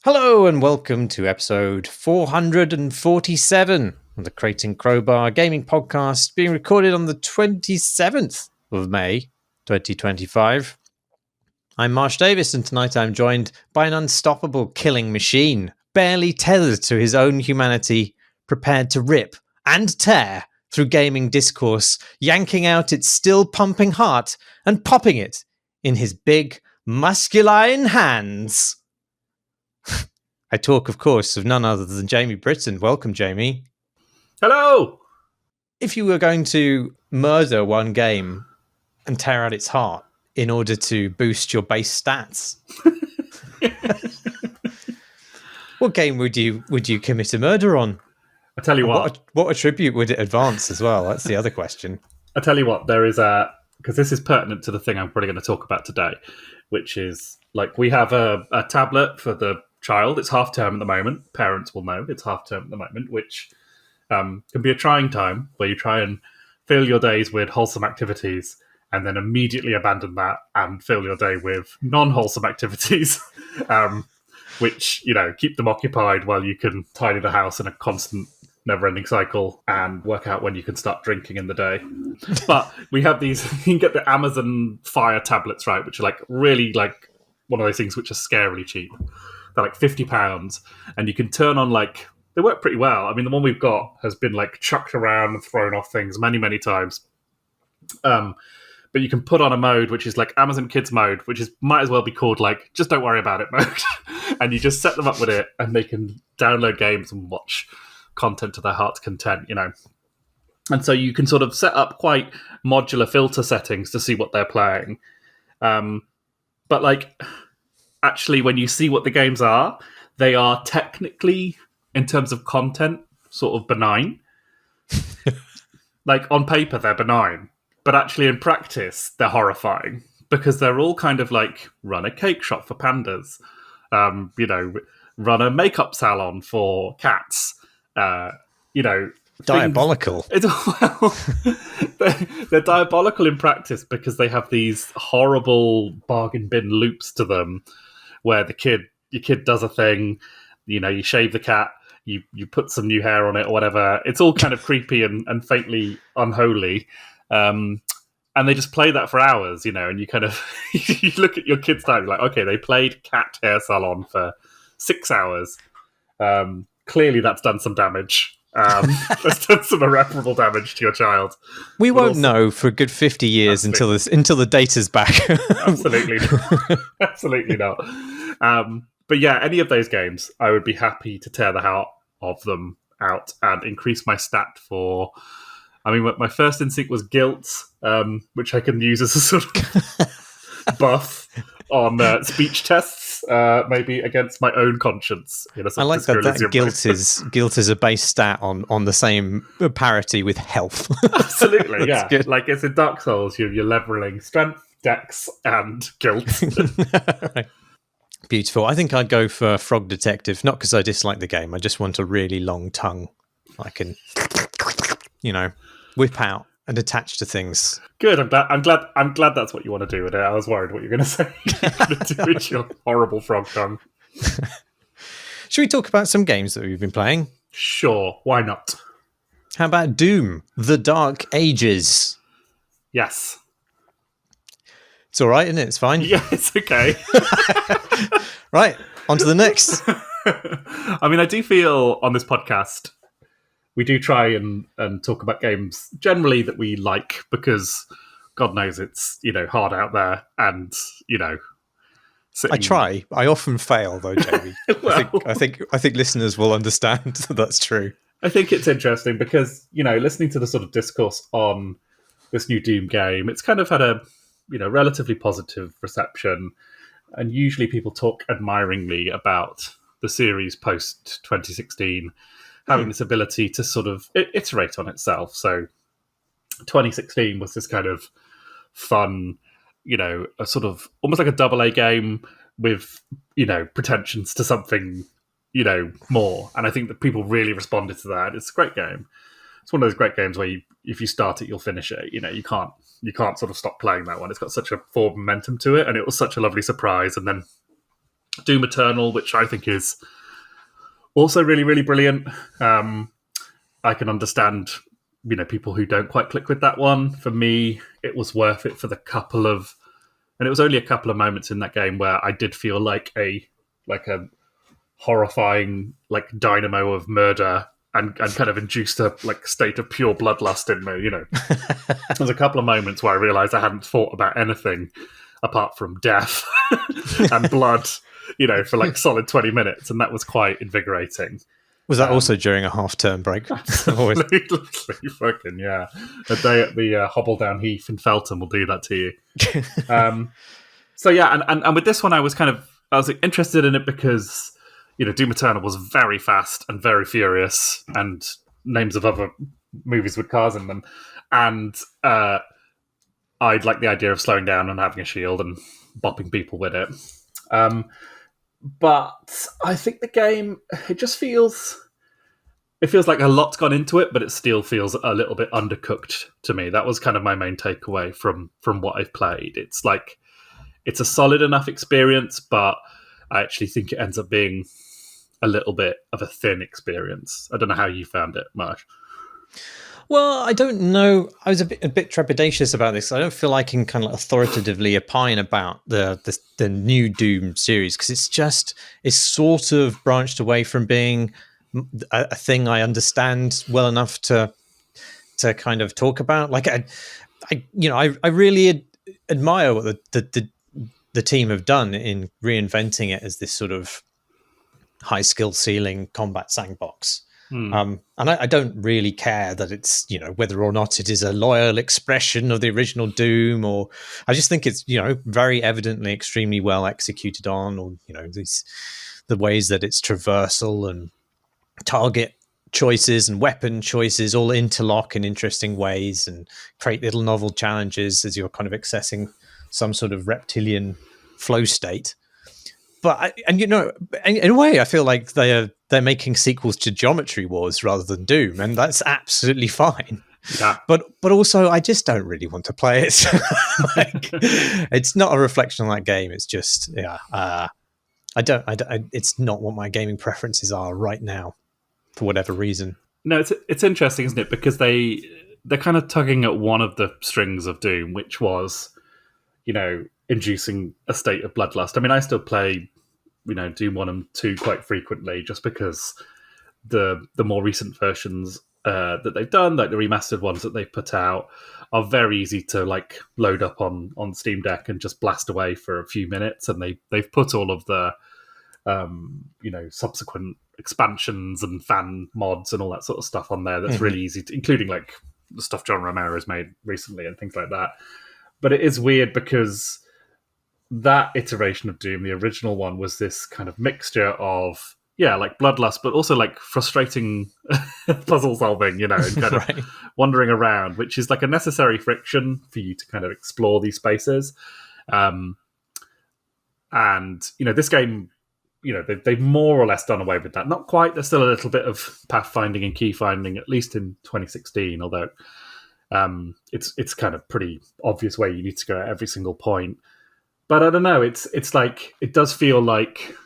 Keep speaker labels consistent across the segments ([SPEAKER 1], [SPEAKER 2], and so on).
[SPEAKER 1] Hello and welcome to episode 447 of the Crate and Crowbar Gaming Podcast, being recorded on the 27th of May, 2025. I'm Marsh Davis, and tonight I'm joined by an unstoppable killing machine, barely tethered to his own humanity, prepared to rip and tear through gaming discourse, yanking out its still pumping heart and popping it in his big, masculine hands. I talk, of course, of none other than Jamie Britton. Welcome, Jamie.
[SPEAKER 2] Hello!
[SPEAKER 1] If you were going to murder one game and tear out its heart in order to boost your base stats, what game would you commit a murder on?
[SPEAKER 2] I tell you what.
[SPEAKER 1] What attribute would it advance as well? That's the other question.
[SPEAKER 2] I tell you what, there is because this is pertinent to the thing I'm probably going to talk about today, which is, like, we have a tablet for the child. It's half term at the moment. Parents will know it's half term at the moment, which can be a trying time where you try and fill your days with wholesome activities and then immediately abandon that and fill your day with non-wholesome activities, which, you know, keep them occupied while you can tidy the house in a constant never-ending cycle and work out when you can start drinking in the day. But we have these, you can get the Amazon Fire tablets, right, which are like really like one of those things which are scarily cheap. They're like £50, and you can turn on, like, they work pretty well. I mean, the one we've got has been like chucked around and thrown off things many, many times. But you can put on a mode which is like Amazon Kids mode, which is might as well be called like just don't worry about it mode. And you just set them up with it, and they can download games and watch content to their heart's content, you know. And so you can sort of set up quite modular filter settings to see what they're playing. But like, actually, when you see what the games are, they are technically, in terms of content, sort of benign. Like, on paper, they're benign. But actually, in practice, they're horrifying. Because they're all kind of like, run a cake shop for pandas. You know, run a makeup salon for cats. You know...
[SPEAKER 1] Diabolical.
[SPEAKER 2] They're diabolical in practice because they have these horrible bargain bin loops to them, where your kid does a thing, you know, you shave the cat, you put some new hair on it or whatever. It's all kind of creepy and faintly unholy. And they just play that for hours, you know, and you kind of you look at your kids' time, you're like, okay, they played cat hair salon for 6 hours. Clearly that's done some damage. That's done some irreparable damage to your child.
[SPEAKER 1] We won't know for a good 50 years until the data's back.
[SPEAKER 2] Absolutely not. But yeah, any of those games, I would be happy to tear the heart of them out and increase my stat for. I mean, my first instinct was guilt, which I can use as a sort of buff on speech tests, maybe against my own conscience.
[SPEAKER 1] I like that guilt is a base stat on the same parity with health.
[SPEAKER 2] Absolutely, yeah. Good. Like it's in Dark Souls, you're leveling strength, dex, and guilt.
[SPEAKER 1] Right. Beautiful. I think I'd go for Frog Detective, not because I dislike the game. I just want a really long tongue I can, you know, whip out and attach to things.
[SPEAKER 2] Good. I'm glad that's what you want to do with it. I was worried what you're going to say. You're going to do with your horrible frog tongue.
[SPEAKER 1] Should we talk about some games that we've been playing?
[SPEAKER 2] Sure. Why not?
[SPEAKER 1] How about Doom: The Dark Ages?
[SPEAKER 2] Yes.
[SPEAKER 1] It's all right, isn't it? It's fine.
[SPEAKER 2] Yeah, it's okay.
[SPEAKER 1] Right. On to the next.
[SPEAKER 2] I mean, I do feel on this podcast we do try and talk about games generally that we like, because God knows it's, you know, hard out there, and, you know,
[SPEAKER 1] I try. I often fail though, Jamie. Well, I think listeners will understand that that's true.
[SPEAKER 2] I think it's interesting because, you know, listening to the sort of discourse on this new Doom game, it's kind of had a, you know, relatively positive reception, and usually people talk admiringly about the series post 2016 having this ability to sort of iterate on itself. So 2016 was this kind of fun, you know, a sort of almost like a AA game with, you know, pretensions to something, you know, more. And I think that people really responded to that. It's a great game. It's one of those great games where if you start it, you'll finish it. You know, you can't sort of stop playing that one. It's got such a forward momentum to it, and it was such a lovely surprise. And then Doom Eternal, which I think is also really, really brilliant. I can understand, people who don't quite click with that one. For me, it was worth it for and it was only a couple of moments in that game where I did feel like a horrifying dynamo of murder and kind of induced a state of pure bloodlust in me. There's a couple of moments where I realised I hadn't thought about anything apart from death and blood, for solid 20 minutes, and that was quite invigorating.
[SPEAKER 1] Was that also during a half-term break?
[SPEAKER 2] Absolutely, fucking yeah. A day at the Hobble Down Heath in Feltham will do that to you. So yeah, and with this one, I was interested in it because Doom Eternal was very fast and very furious, and names of other movies with cars in them, and I'd like the idea of slowing down and having a shield and bopping people with it. But I think the game, it feels like a lot's gone into it, but it still feels a little bit undercooked to me. That was kind of my main takeaway from what I've played. It's a solid enough experience, but I actually think it ends up being a little bit of a thin experience. I don't know how you found it, Marsh.
[SPEAKER 1] Well, I don't know. I was a bit trepidatious about this. I don't feel I can kind of authoritatively opine about the new Doom series, because it's sort of branched away from being a thing I understand well enough to kind of talk about. I really admire what the team have done in reinventing it as this sort of high skill ceiling combat sandbox. And I don't really care that it's, whether or not it is a loyal expression of the original Doom, or I just think it's, very evidently extremely well executed on, or, the ways that it's traversal and target choices and weapon choices all interlock in interesting ways and create little novel challenges as you're kind of accessing some sort of reptilian flow state. But in a way, I feel like they're making sequels to Geometry Wars rather than Doom, and that's absolutely fine.
[SPEAKER 2] Yeah.
[SPEAKER 1] But also, I just don't really want to play it. It's not a reflection on that game. It's just, it's not what my gaming preferences are right now, for whatever reason.
[SPEAKER 2] No, it's interesting, isn't it? Because they're kind of tugging at one of the strings of Doom, which was, inducing a state of bloodlust. I mean, I still play, Doom 1 and 2 quite frequently, just because the more recent versions that they've done, like the remastered ones that they've put out, are very easy to load up on Steam Deck and just blast away for a few minutes. And they've put all of the subsequent expansions and fan mods and all that sort of stuff on there. That's really easy to, including the stuff John Romero's made recently and things like that. But it is weird because that iteration of Doom, the original one, was this kind of mixture of bloodlust, but also frustrating puzzle solving, and kind
[SPEAKER 1] Right.
[SPEAKER 2] of wandering around, which is a necessary friction for you to kind of explore these spaces. And this game, they've more or less done away with that. Not quite. There's still a little bit of pathfinding and key finding, at least in 2016, although it's kind of pretty obvious where you need to go at every single point. But I don't know. It's it does feel like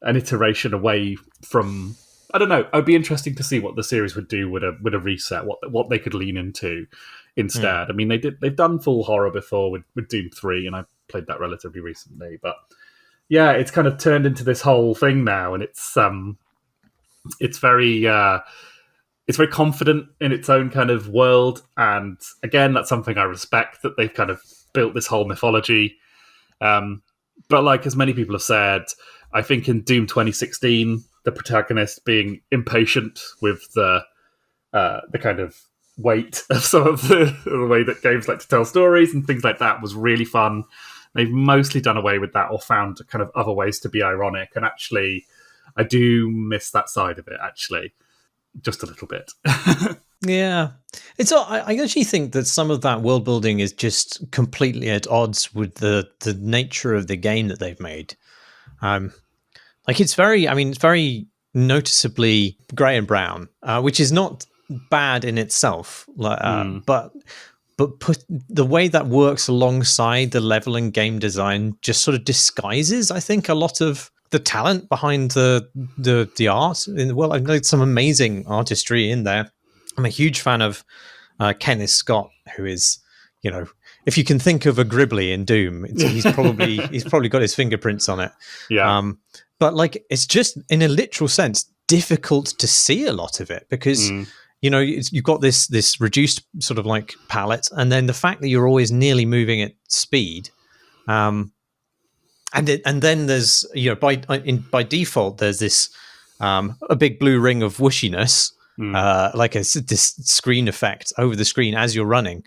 [SPEAKER 2] an iteration away from. I don't know. It'd be interesting to see what the series would do with a reset. What they could lean into instead. I mean, they've done full horror before with Doom 3, and I played that relatively recently. But yeah, it's kind of turned into this whole thing now, and it's very confident in its own kind of world. And again, that's something I respect, that they've kind of built this whole mythology. But as many people have said, I think in Doom 2016, the protagonist being impatient with the kind of weight of some of the way that games like to tell stories and things like that was really fun. They've mostly done away with that, or found kind of other ways to be ironic. And actually, I do miss that side of it, actually, just a little bit.
[SPEAKER 1] Yeah. I actually think that some of that world building is just completely at odds with the nature of the game that they've made. It's very noticeably grey and brown, which is not bad in itself. But but put the way that works alongside the level and game design just sort of disguises, I think, a lot of the talent behind the art in the world. I know some amazing artistry in there. I'm a huge fan of Kenneth Scott, who is, if you can think of a Gribbly in Doom, he's probably got his fingerprints on it.
[SPEAKER 2] Yeah.
[SPEAKER 1] But like, it's just in a literal sense difficult to see a lot of it because you've got this reduced sort of like palette, and then the fact that you're always nearly moving at speed, and then there's by default there's this a big blue ring of whooshiness, like this screen effect over the screen as you're running.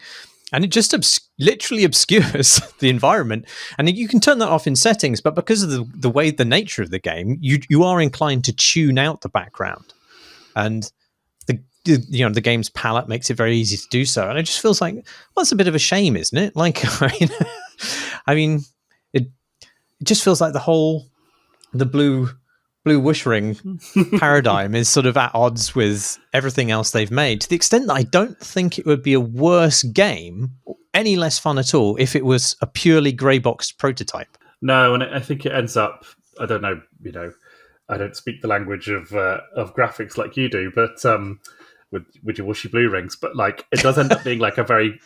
[SPEAKER 1] And it just literally obscures the environment. And you can turn that off in settings, but because of the nature of the game, you are inclined to tune out the background. And the game's palette makes it very easy to do so. And it just feels like, well, it's a bit of a shame, isn't it? Like, I mean, it just feels like the blue whoosh ring paradigm is sort of at odds with everything else they've made, to the extent that I don't think it would be a worse game, any less fun at all, if it was a purely grey boxed prototype.
[SPEAKER 2] No, and I think it ends up, I don't know, I don't speak the language of graphics like you do, but with your whooshy blue rings, but like it does end up being like a very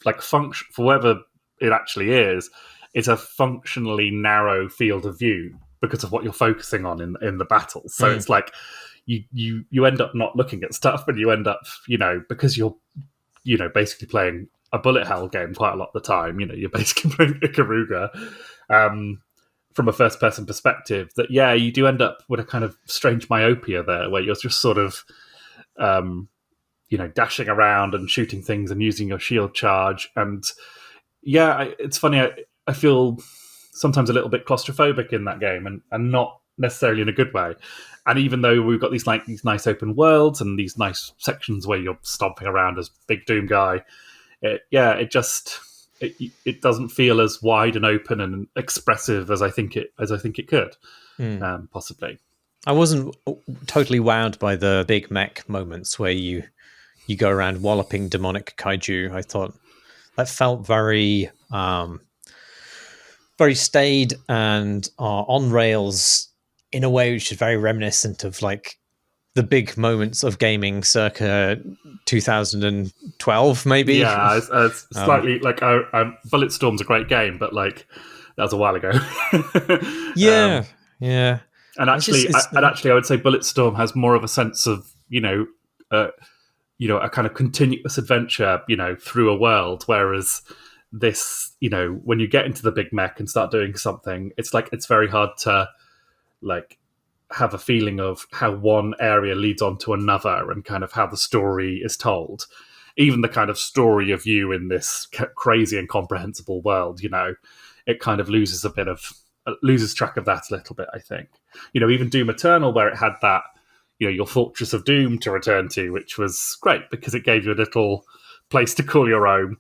[SPEAKER 2] like function for whatever it actually is. It's a functionally narrow field of view because of what you're focusing on in the battles. So it's like you end up not looking at stuff, but you end up, because you're, basically playing a bullet hell game quite a lot of the time. You're basically playing Ikaruga from a first person perspective. That you do end up with a kind of strange myopia there, where you're just sort of, dashing around and shooting things and using your shield charge. And it's funny. I feel sometimes a little bit claustrophobic in that game, and not necessarily in a good way. And even though we've got these nice open worlds and these nice sections where you're stomping around as Big Doom guy, it doesn't feel as wide and open and expressive as I think it could, possibly.
[SPEAKER 1] I wasn't totally wowed by the big mech moments where you go around walloping demonic kaiju. I thought that felt very very staid and on rails in a way which is very reminiscent of like the big moments of gaming circa 2012, maybe.
[SPEAKER 2] Yeah, it's slightly like Bulletstorm's a great game, but like that was a while ago.
[SPEAKER 1] Yeah.
[SPEAKER 2] And actually, I would say Bulletstorm has more of a sense of a kind of continuous adventure, through a world, whereas this, when you get into the big mech and start doing something, it's like it's very hard to like have a feeling of how one area leads on to another and kind of how the story is told. Even the kind of story of you in this crazy incomprehensible world, it kind of loses track of that a little bit, I think. Even Doom Eternal, where it had that, your Fortress of Doom to return to, which was great because it gave you a little place to call your own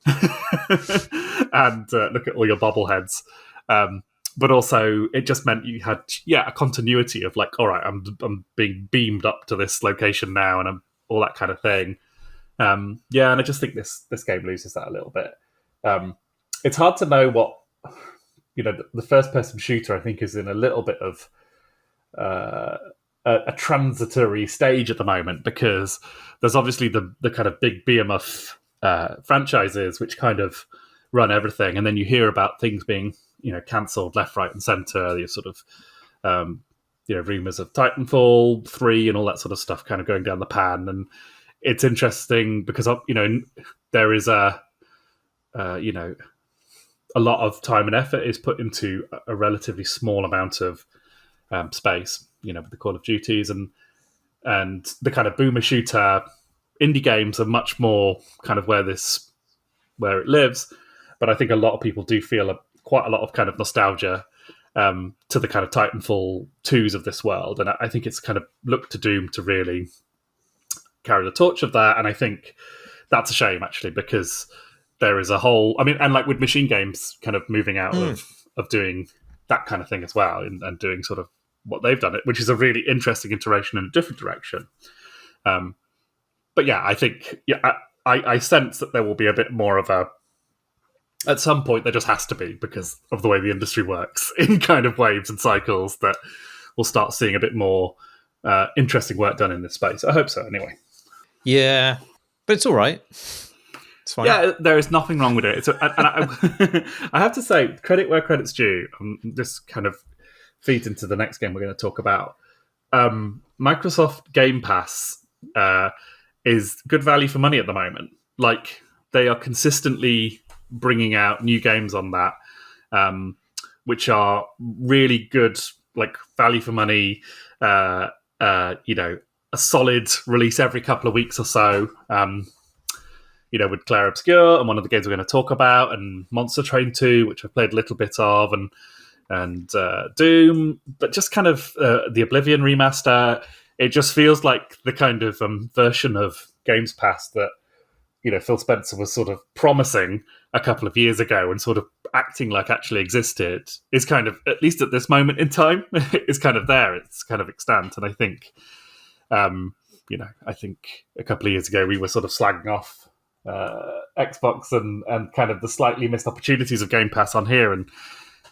[SPEAKER 2] and look at all your bobbleheads. But also, it just meant you had a continuity of like, all right, I'm being beamed up to this location now, and all that kind of thing. And I just think this game loses that a little bit. It's hard to know what the first person shooter, I think, is in a little bit of a transitory stage at the moment, because there's obviously the kind of big behemoth franchises which kind of run everything, and then you hear about things being cancelled left, right, and centre. These sort of rumours of Titanfall 3 and all that sort of stuff kind of going down the pan. And it's interesting because there is a lot of time and effort is put into a relatively small amount of space, with the Call of Duties and the kind of boomer shooter indie games are much more kind of where it lives. But I think a lot of people do feel quite a lot of kind of nostalgia to the kind of Titanfall 2s of this world. And I think it's kind of looked to Doom to really carry the torch of that. And I think that's a shame, actually, because there is a whole... I mean, and like with machine games kind of moving out of doing that kind of thing as well, and doing sort of what they've done, which is a really interesting iteration in a different direction. But yeah, I think I sense that there will be a bit more of a. At some point, there just has to be, because of the way the industry works, in kind of waves and cycles, that we'll start seeing a bit more interesting work done in this space. I hope so, anyway.
[SPEAKER 1] Yeah, but it's all right. It's fine.
[SPEAKER 2] Yeah, there is nothing wrong with it. I have to say, credit where credit's due. This kind of feeds into the next game we're going to talk about. Microsoft Game Pass is good value for money at the moment. Like, they are consistently bringing out new games on that, which are really good, like value for money. A solid release every couple of weeks or so. With Claire Obscure and one of the games we're going to talk about, and Monster Train 2, which I've played a little bit of, and Doom, but just kind of the Oblivion remaster. It just feels like the kind of version of Games Pass that Phil Spencer was sort of promising a couple of years ago and sort of acting like actually existed, is kind of, at least at this moment in time, is kind of there. It's kind of extant, and I think, I think a couple of years ago we were sort of slagging off Xbox and kind of the slightly missed opportunities of Game Pass on here, and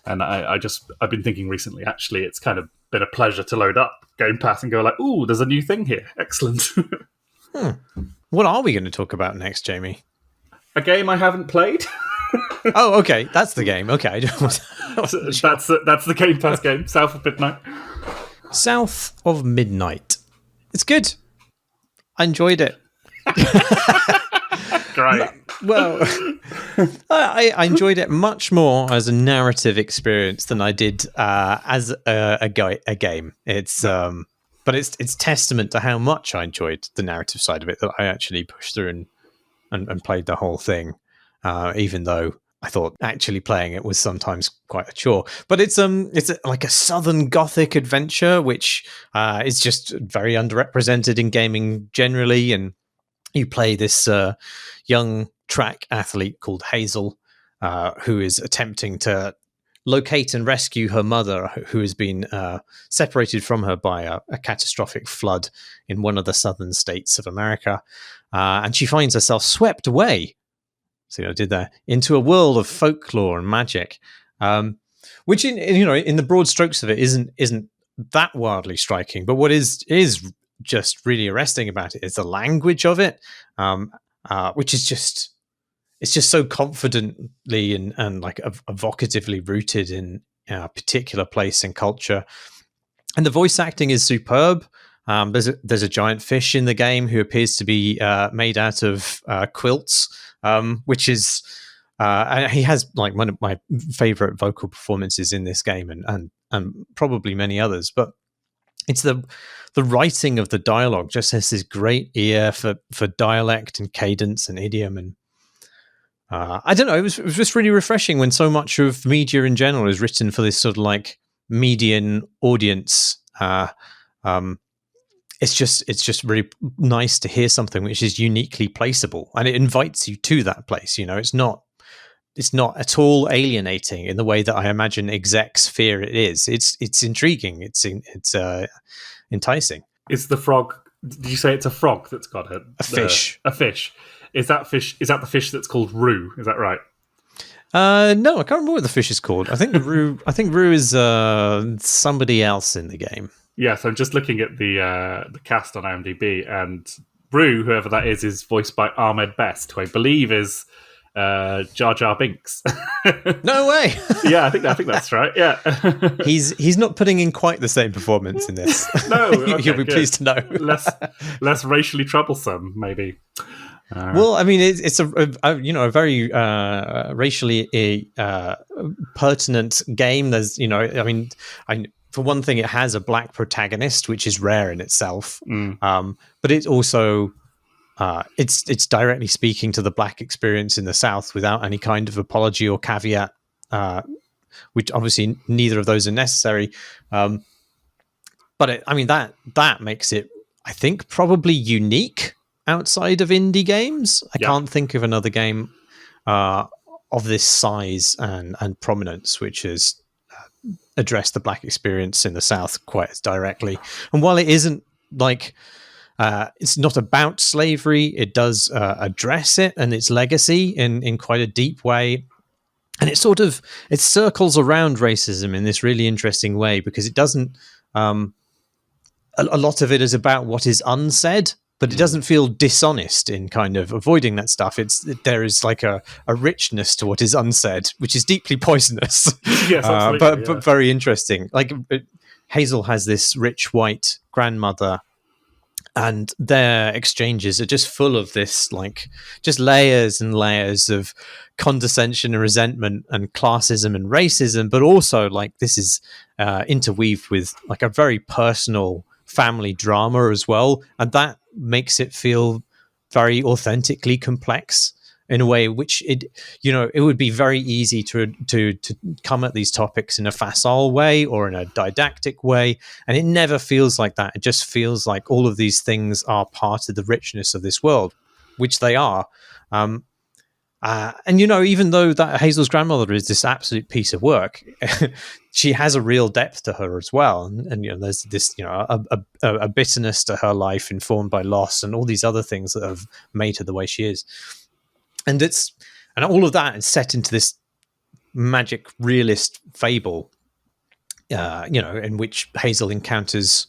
[SPEAKER 2] I've been thinking recently, actually, it's kind of been a pleasure to load up Game Pass and go like, ooh, there's a new thing here. Excellent.
[SPEAKER 1] What are we going to talk about next, Jamie?
[SPEAKER 2] A game I haven't played.
[SPEAKER 1] Oh, okay, that's the game. Okay,
[SPEAKER 2] that's the Game Pass game, South of Midnight.
[SPEAKER 1] South of Midnight. It's good. I enjoyed it.
[SPEAKER 2] Great.
[SPEAKER 1] Well, I enjoyed it much more as a narrative experience than I did as a game. It's but it's testament to how much I enjoyed the narrative side of it that I actually pushed through and played the whole thing, even though I thought actually playing it was sometimes quite a chore. But it's like a Southern Gothic adventure, which is just very underrepresented in gaming generally, and you play this young track athlete called Hazel, who is attempting to locate and rescue her mother, who has been separated from her by a catastrophic flood in one of the southern states of America. And she finds herself swept away, see what I did there, into a world of folklore and magic, which in the broad strokes of it isn't that wildly striking. But what is just really arresting about it is the language of it, which is just, it's just so confidently and like evocatively rooted in a particular place and culture. And the voice acting is superb. There's a giant fish in the game who appears to be made out of quilts, which is he has like one of my favorite vocal performances in this game, and probably many others. But it's the writing of the dialogue just has this great ear for dialect and cadence and idiom, and I don't know. It was just really refreshing when so much of media in general is written for this sort of like median audience. It's just really nice to hear something which is uniquely placeable, and it invites you to that place. It's not at all alienating in the way that I imagine execs fear it is. It's intriguing. It's enticing.
[SPEAKER 2] Is the frog? Did you say it's a frog that's got a
[SPEAKER 1] fish?
[SPEAKER 2] A fish. Is that the fish that's called Rue? Is that right?
[SPEAKER 1] No, I can't remember what the fish is called. I think Rue is somebody else in the game.
[SPEAKER 2] Yes, I'm just looking at the cast on IMDb, and Rue, whoever that is voiced by Ahmed Best, who I believe is Jar Jar Binks.
[SPEAKER 1] No way.
[SPEAKER 2] Yeah, I think that's right. Yeah,
[SPEAKER 1] he's not putting in quite the same performance in this.
[SPEAKER 2] No, okay,
[SPEAKER 1] you'll be pleased to know.
[SPEAKER 2] less racially troublesome, maybe.
[SPEAKER 1] Well, I mean, it's a very racially pertinent game. There's, for one thing, it has a black protagonist, which is rare in itself. But it's also it's directly speaking to the black experience in the South without any kind of apology or caveat, which obviously neither of those are necessary. But that makes it, I think, probably unique outside of indie games. I can't think of another game of this size and prominence which has addressed the black experience in the South quite as directly. And while it isn't like It's not about slavery. It does address it and its legacy in quite a deep way. And it circles around racism in this really interesting way, because it doesn't. A lot of it is about what is unsaid, but it doesn't feel dishonest in kind of avoiding that stuff. There is like a richness to what is unsaid, which is deeply poisonous.
[SPEAKER 2] Yes, absolutely,
[SPEAKER 1] but very interesting. Like Hazel has this rich white grandmother, and their exchanges are just full of this, like, just layers and layers of condescension and resentment and classism and racism, but also like this is interweaved with like a very personal family drama as well, and that makes it feel very authentically complex in a way which it would be very easy to come at these topics in a facile way or in a didactic way, and it never feels like that. It just feels like all of these things are part of the richness of this world, which they are. And even though that Hazel's grandmother is this absolute piece of work, she has a real depth to her as well. And there's this, a bitterness to her life informed by loss and all these other things that have made her the way she is. And all of that is set into this magic realist fable, in which Hazel encounters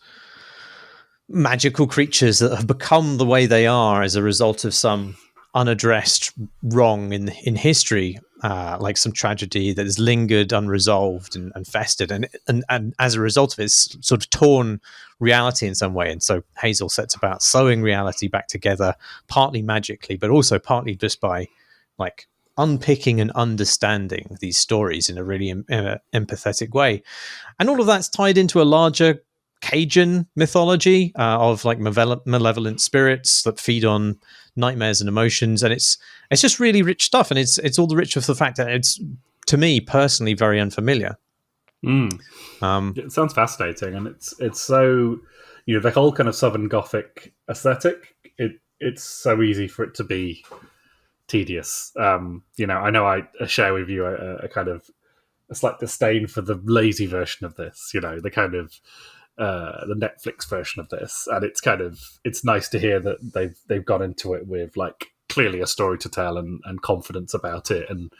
[SPEAKER 1] magical creatures that have become the way they are as a result of some unaddressed wrong in history, like some tragedy that has lingered unresolved and festered, and as a result of it, it's sort of torn reality in some way. And so Hazel sets about sewing reality back together, partly magically, but also partly just by like unpicking and understanding these stories in a really empathetic way. And all of that's tied into a larger Cajun mythology of like malevolent spirits that feed on nightmares and emotions, and it's just really rich stuff, and it's all the richer for the fact that it's, to me personally, very unfamiliar.
[SPEAKER 2] It sounds fascinating, and it's so the whole kind of Southern Gothic aesthetic. It's so easy for it to be tedious. I know I share with you a kind of a slight disdain for the lazy version of this. The kind of the Netflix version of this, and it's nice to hear that they've gone into it with like clearly a story to tell and confidence about it, and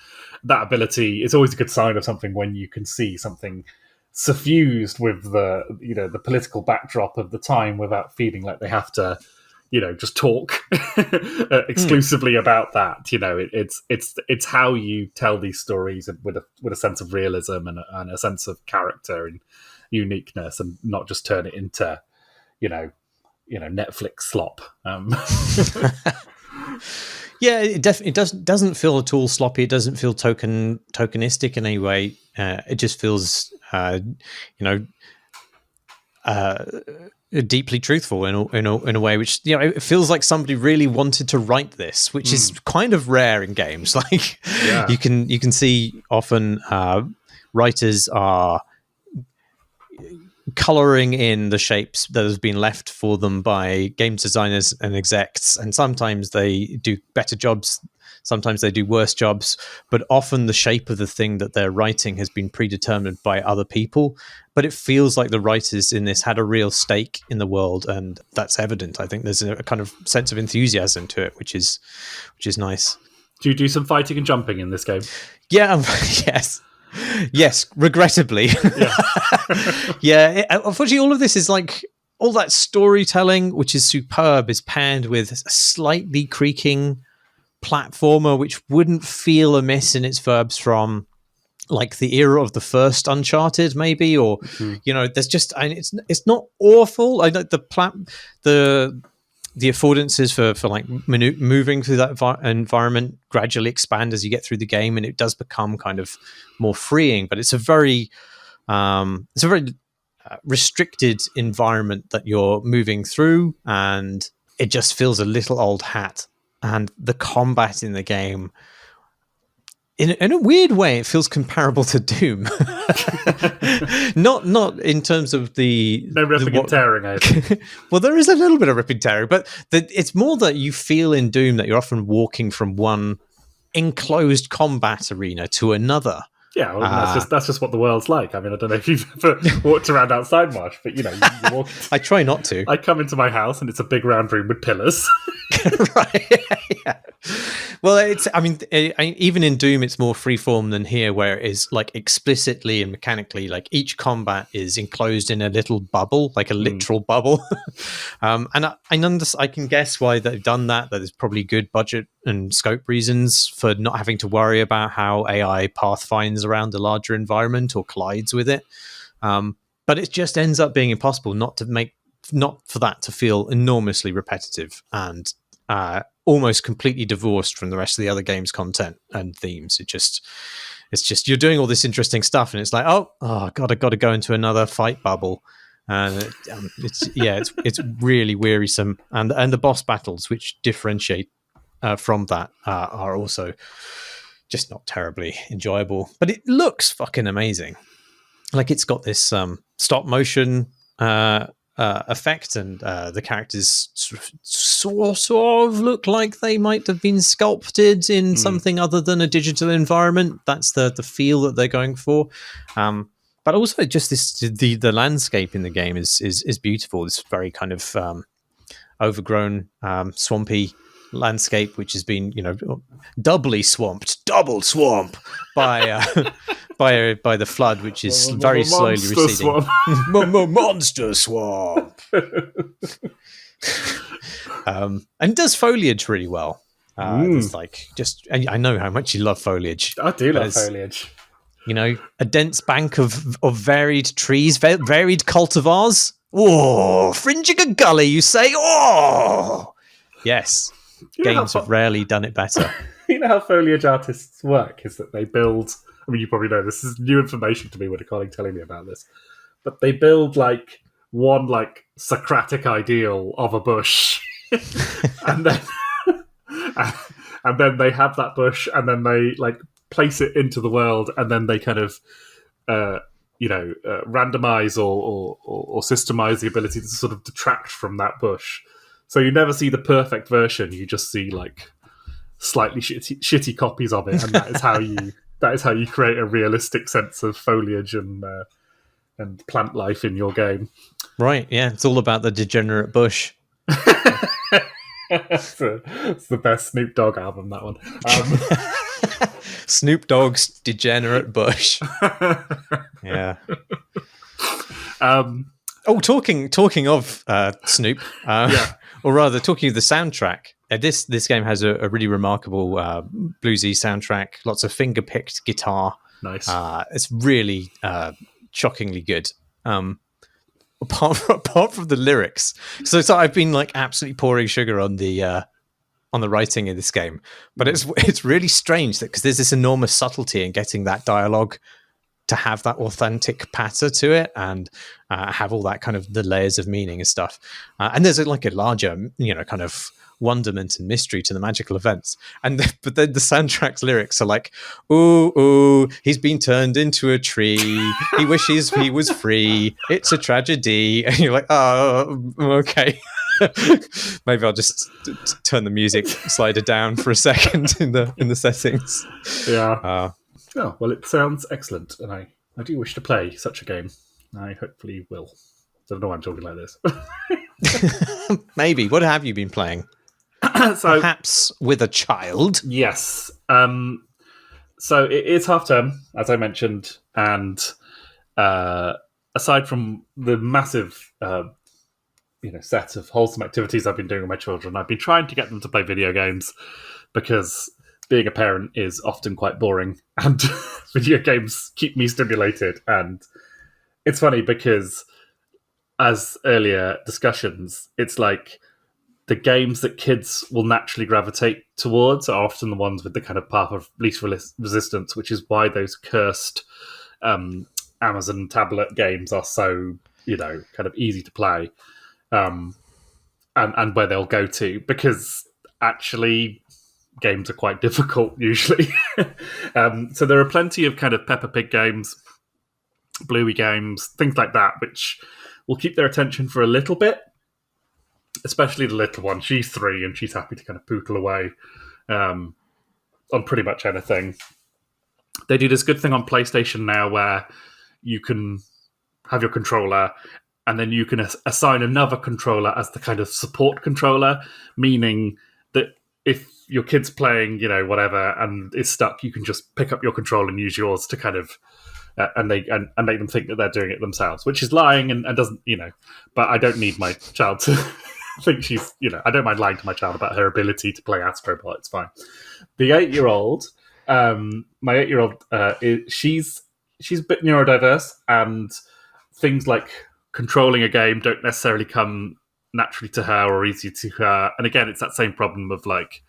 [SPEAKER 2] that ability is always a good sign of something when you can see something suffused with the political backdrop of the time without feeling like they have to just talk exclusively about that. It's how you tell these stories with a sense of realism and a sense of character and uniqueness, and not just turn it into Netflix slop.
[SPEAKER 1] Yeah, it definitely doesn't feel at all sloppy. It doesn't feel tokenistic in any way. It just feels deeply truthful in a way which it feels like somebody really wanted to write this, which is kind of rare in games. Like you can see often writers are coloring in the shapes that has been left for them by game designers and execs, and sometimes they do better jobs, sometimes they do worse jobs, but often the shape of the thing that they're writing has been predetermined by other people. But it feels like the writers in this had a real stake in the world, and that's evident. I think there's a kind of sense of enthusiasm to it, which is nice.
[SPEAKER 2] Do you do some fighting and jumping in this game?
[SPEAKER 1] Yeah, yes, regrettably. Yeah. Unfortunately, all of this is like all that storytelling, which is superb, is paired with a slightly creaking platformer, which wouldn't feel amiss in its verbs from like the era of the first Uncharted, maybe, or there's just, it's not awful. I know the affordances for like moving through that environment gradually expand as you get through the game, and it does become kind of more freeing. But it's a very restricted environment that you're moving through, and it just feels a little old hat. And the combat in the game, in a weird way, it feels comparable to Doom. not in terms of the
[SPEAKER 2] ripping and tearing. I think.
[SPEAKER 1] Well, there is a little bit of ripping and tearing, but it's more that you feel in Doom that you're often walking from one enclosed combat arena to another,
[SPEAKER 2] Yeah, well, I mean, that's just what the world's like. I mean, I don't know if you've ever walked around outside Marsh, but you walk.
[SPEAKER 1] I try not to.
[SPEAKER 2] I come into my house and it's a big round room with pillars.
[SPEAKER 1] Right. Yeah. Well, even in Doom, it's more freeform than here, where it is like explicitly and mechanically, like each combat is enclosed in a little bubble, like a literal bubble. And I can guess why they've done that. That there's probably good budget and scope reasons for not having to worry about how AI pathfinds around a larger environment or collides with it. But it just ends up being impossible not for that to feel enormously repetitive and almost completely divorced from the rest of the other game's content and themes. It's just you're doing all this interesting stuff, and it's like, oh god, I got to go into another fight bubble, and it's really wearisome. And the boss battles, which differentiate from that, are also just not terribly enjoyable. But it looks fucking amazing. Like it's got this stop motion effect, and the characters sort of look like they might have been sculpted in something other than a digital environment. That's the feel that they're going for. But also just the landscape in the game is beautiful. This very kind of overgrown swampy landscape, which has been double swamp by by the flood, which is very slowly receding. Monster swamp. And does foliage really well. It's like I know how much you love foliage.
[SPEAKER 2] I do love foliage.
[SPEAKER 1] A dense bank of varied trees, varied cultivars. Oh, fringing a gully, you say? Oh, yes. Games have rarely done it better.
[SPEAKER 2] You know how foliage artists work is that they build. I mean, you probably know this is new information to me with a colleague telling me about this, but they build like one like Socratic ideal of a bush, and then they have that bush, and then they like place it into the world, and then they kind of randomize or systemize the ability to sort of detract from that bush. So you never see the perfect version; you just see like slightly shitty copies of it, and that is how you create a realistic sense of foliage and plant life in your game.
[SPEAKER 1] Right? Yeah, it's all about the degenerate bush.
[SPEAKER 2] It's the best Snoop Dogg album, that one.
[SPEAKER 1] Snoop Dogg's Degenerate Bush. Yeah. Talking of Snoop, or rather, talking of the soundtrack. This game has a really remarkable bluesy soundtrack. Lots of finger-picked guitar.
[SPEAKER 2] Nice.
[SPEAKER 1] It's really shockingly good. Apart from the lyrics, so I've been like absolutely pouring sugar on the writing in this game, but it's really strange that because there's this enormous subtlety in getting that dialogue to have that authentic patter to it and have all that kind of the layers of meaning and stuff. And there's like a larger, kind of wonderment and mystery to the magical events. But then the soundtrack's lyrics are like, ooh, he's been turned into a tree. He wishes he was free. It's a tragedy. And you're like, oh, okay. Maybe I'll just turn the music slider down for a second in the settings.
[SPEAKER 2] Yeah. Oh, well, it sounds excellent, and I do wish to play such a game. I hopefully will. I don't know why I'm talking like this.
[SPEAKER 1] Maybe. What have you been playing? So, perhaps with a child?
[SPEAKER 2] Yes. So it is half term, as I mentioned, and aside from the massive set of wholesome activities I've been doing with my children, I've been trying to get them to play video games because being a parent is often quite boring, and video games keep me stimulated. And it's funny because, as earlier discussions, it's like the games that kids will naturally gravitate towards are often the ones with the kind of path of least resistance, which is why those cursed Amazon tablet games are so, kind of easy to play, and where they'll go to, because actually games are quite difficult usually. So there are plenty of kind of Peppa Pig games, Bluey games, things like that, which will keep their attention for a little bit, especially the little one. She's 3 and she's happy to kind of pootle away on pretty much anything. They do this good thing on PlayStation now where you can have your controller and then you can assign another controller as the kind of support controller, meaning that if your kid's playing, whatever, and is stuck, you can just pick up your controller and use yours to kind of and make them think that they're doing it themselves, which is lying and doesn't, but I don't need my child to think she's, I don't mind lying to my child about her ability to play Astrobot. It's fine. The 8-year-old, my 8-year-old, she's a bit neurodiverse, and things like controlling a game don't necessarily come naturally to her or easy to her. And again, it's that same problem of like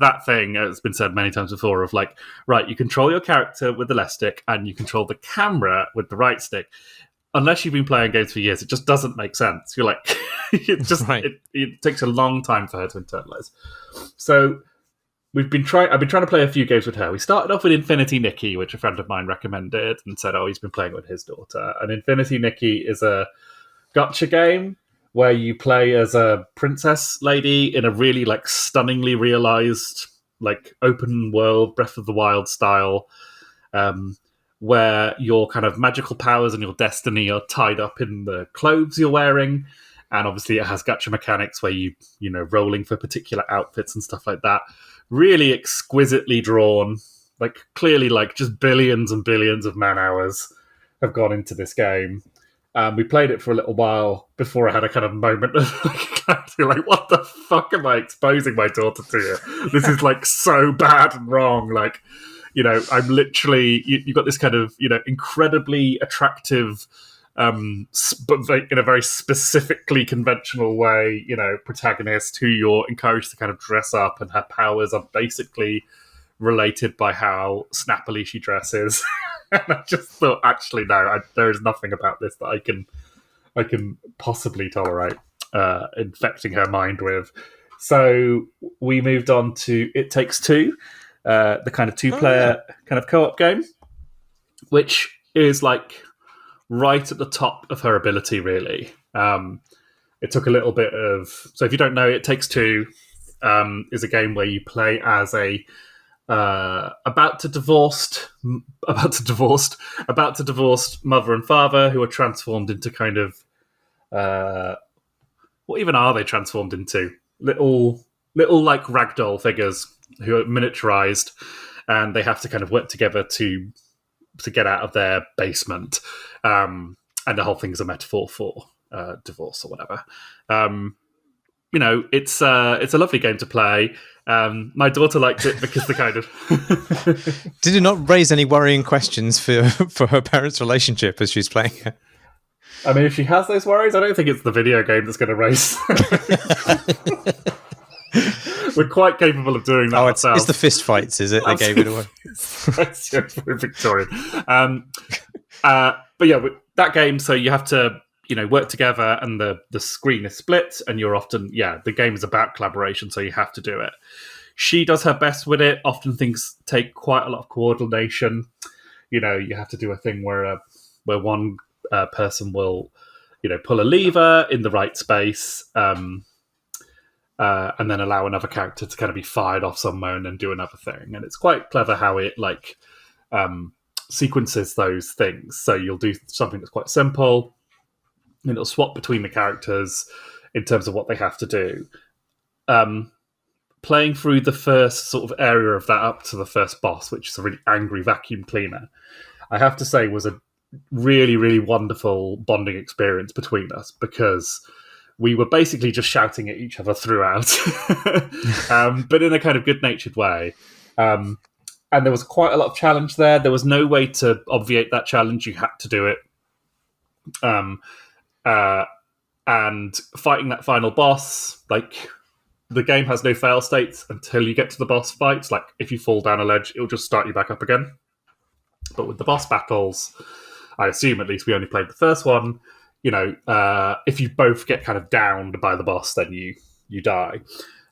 [SPEAKER 2] that thing, as been said many times before, of like, right, you control your character with the left stick and you control the camera with the right stick. Unless you've been playing games for years, it just doesn't make sense. You're like, it takes a long time for her to internalize. So I've been trying to play a few games with her. We started off with Infinity Nikki, which a friend of mine recommended and said, he's been playing with his daughter. And Infinity Nikki is a gacha game where you play as a princess lady in a really like stunningly realized, like open world, Breath of the Wild style, where your kind of magical powers and your destiny are tied up in the clothes you're wearing. And obviously it has gacha mechanics where you rolling for particular outfits and stuff like that. Really exquisitely drawn, like clearly like just billions and billions of man hours have gone into this game. We played it for a little while before I had a kind of moment of like, what the fuck am I exposing my daughter to here? This is like so bad and wrong. Like, I'm literally, you've got this kind of, incredibly attractive, but in a very specifically conventional way, protagonist who you're encouraged to kind of dress up, and her powers are basically related by how snappily she dresses. And I just thought, actually, no, there is nothing about this that I can possibly tolerate infecting her mind with. So we moved on to It Takes Two, the kind of two-player kind of co-op game, which is like right at the top of her ability, really. It took a little bit of... So if you don't know, It Takes Two is a game where you play as a about to divorced mother and father who are transformed into kind of what even are they transformed into? Little like ragdoll figures who are miniaturized, and they have to kind of work together to get out of their basement. And the whole thing is a metaphor for divorce or whatever. It's a lovely game to play. My daughter liked it because the kind of...
[SPEAKER 1] Did it not raise any worrying questions for her parents' relationship as she's playing it?
[SPEAKER 2] I mean, if she has those worries, I don't think it's the video game that's going to raise... We're quite capable of doing that ourselves.
[SPEAKER 1] It's the fist fights, is it? They gave it away.
[SPEAKER 2] We're Victorian. But yeah, with that game, so you have to work together, and the screen is split, and you're often, the game is about collaboration, so you have to do it. She does her best with it. Often things take quite a lot of coordination. You have to do a thing where one person will, pull a lever in the right space, and then allow another character to kind of be fired off somewhere and then do another thing. And it's quite clever how it sequences those things. So you'll do something that's quite simple, and it'll swap between the characters in terms of what they have to do. Playing through the first sort of area of that up to the first boss, which is a really angry vacuum cleaner, I have to say was a really, really wonderful bonding experience between us, because we were basically just shouting at each other throughout, but in a kind of good-natured way. And there was quite a lot of challenge there. There was no way to obviate that challenge. You had to do it. And fighting that final boss, like, the game has no fail states until you get to the boss fights. Like, if you fall down a ledge, it'll just start you back up again. But with the boss battles, I assume at least we only played the first one, if you both get kind of downed by the boss, then you die.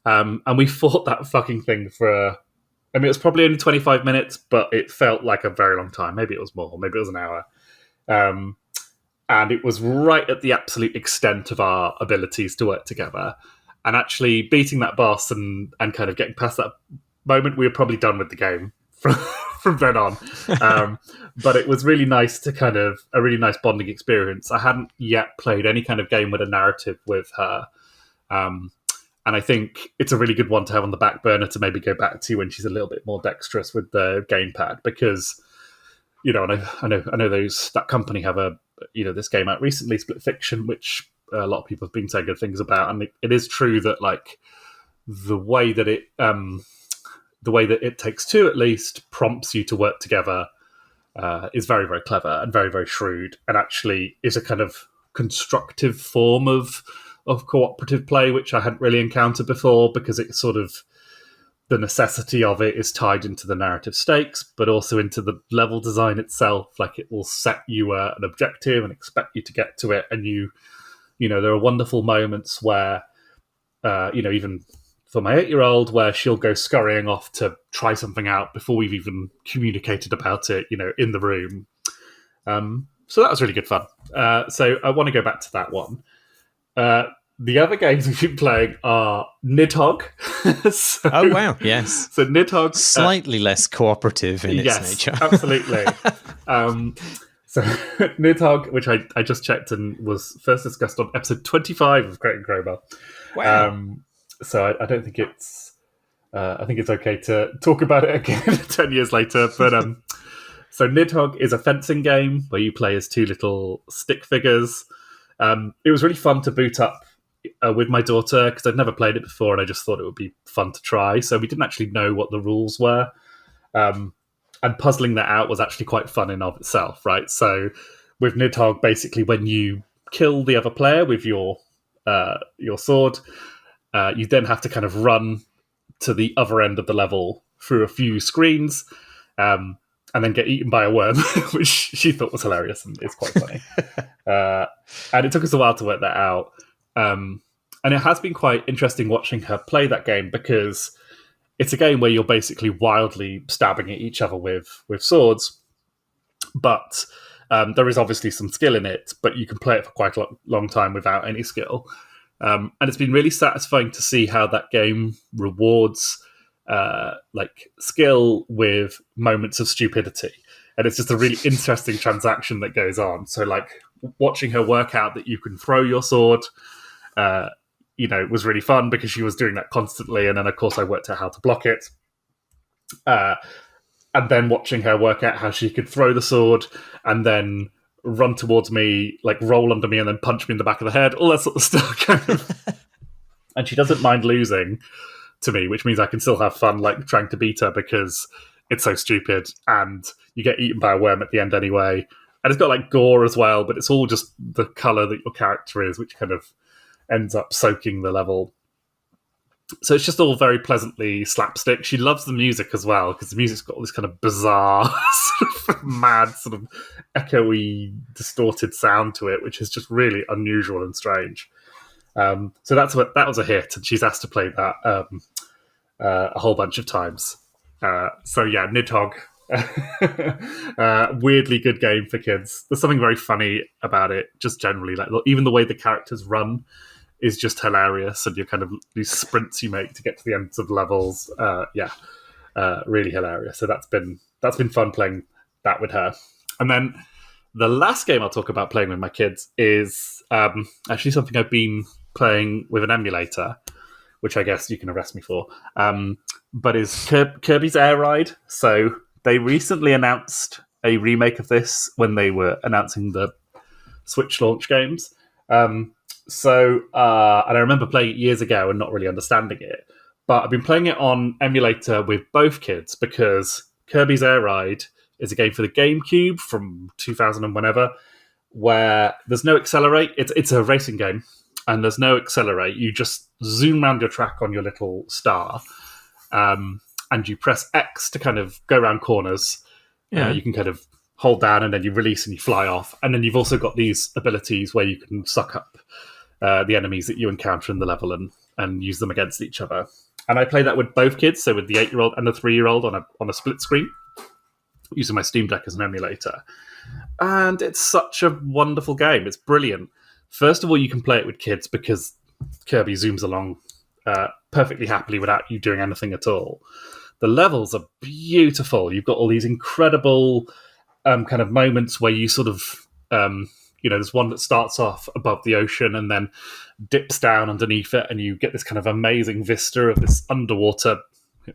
[SPEAKER 2] And we fought that fucking thing for... it was probably only 25 minutes, but it felt like a very long time. Maybe it was more. Maybe it was an hour. And it was right at the absolute extent of our abilities to work together. And actually beating that boss and kind of getting past that moment, we were probably done with the game from then on. But it was really nice to a really nice bonding experience. I hadn't yet played any kind of game with a narrative with her. And I think it's a really good one to have on the back burner to maybe go back to when she's a little bit more dexterous with the gamepad, because, and I know that company have this game out recently, Split Fiction, which a lot of people have been saying good things about, and it is true that like the way that it takes two at least prompts you to work together is very, very clever and very, very shrewd, and actually is a kind of constructive form of cooperative play, which I hadn't really encountered before, because it's sort of the necessity of it is tied into the narrative stakes, but also into the level design itself. Like, it will set you an objective and expect you to get to it, and there are wonderful moments where, even for my 8-year-old, where she'll go scurrying off to try something out before we've even communicated about it, in the room. So that was really good fun. So I want to go back to that one. The other games we've been playing are Nidhogg.
[SPEAKER 1] Oh, wow, yes.
[SPEAKER 2] So Nidhogg...
[SPEAKER 1] Slightly less cooperative in its nature.
[SPEAKER 2] Absolutely. So Nidhogg, which I just checked and was first discussed on episode 25 of Crate and Crowbar.
[SPEAKER 1] Wow.
[SPEAKER 2] So I don't think it's... I think it's okay to talk about it again 10 years later. But so Nidhogg is a fencing game where you play as two little stick figures. It was really fun to boot up with my daughter, because I'd never played it before, and I just thought it would be fun to try. So we didn't actually know what the rules were. And puzzling that out was actually quite fun in of itself, right? So with Nidhogg, basically, when you kill the other player with your sword, you then have to kind of run to the other end of the level through a few screens, and then get eaten by a worm, which she thought was hilarious and is quite funny. And it took us a while to work that out. And it has been quite interesting watching her play that game, because it's a game where you're basically wildly stabbing at each other with swords. But there is obviously some skill in it, but you can play it for quite a long time without any skill. And it's been really satisfying to see how that game rewards skill with moments of stupidity. And it's just a really interesting transaction that goes on. So watching her work out that you can throw your sword, was really fun, because she was doing that constantly. And then, of course, I worked out how to block it. And then watching her work out how she could throw the sword and then run towards me, roll under me and then punch me in the back of the head, all that sort of stuff. And she doesn't mind losing to me, which means I can still have fun, trying to beat her, because it's so stupid, and you get eaten by a worm at the end anyway. And it's got gore as well, but it's all just the colour that your character is, which kind of ends up soaking the level. So it's just all very pleasantly slapstick. She loves the music as well, because the music's got all this kind of bizarre, sort of mad, sort of echoey, distorted sound to it, which is just really unusual and strange. So that was a hit, and she's asked to play that a whole bunch of times. So yeah, Nidhogg, weirdly good game for kids. There's something very funny about it, just generally. Even the way the characters run is just hilarious, and these sprints you make to get to the ends of levels. Really hilarious. So that's been fun playing that with her. And then the last game I'll talk about playing with my kids is actually something I've been playing with an emulator, which I guess you can arrest me for, but is Kirby's Air Ride. So they recently announced a remake of this when they were announcing the Switch launch games. And I remember playing it years ago and not really understanding it, but I've been playing it on emulator with both kids, because Kirby's Air Ride is a game for the GameCube from 2000 and whenever, where there's no accelerate. It's a racing game, and there's no accelerate. You just zoom around your track on your little star, and you press X to kind of go around corners. Yeah. You can kind of hold down, and then you release and you fly off. And then you've also got these abilities where you can suck up the enemies that you encounter in the level and use them against each other. And I play that with both kids, so with the 8-year-old and the 3-year-old on a split screen, using my Steam Deck as an emulator. And it's such a wonderful game. It's brilliant. First of all, you can play it with kids because Kirby zooms along perfectly happily without you doing anything at all. The levels are beautiful. You've got all these incredible kind of moments where you sort of, there's one that starts off above the ocean and then dips down underneath it, and you get this kind of amazing vista of this underwater.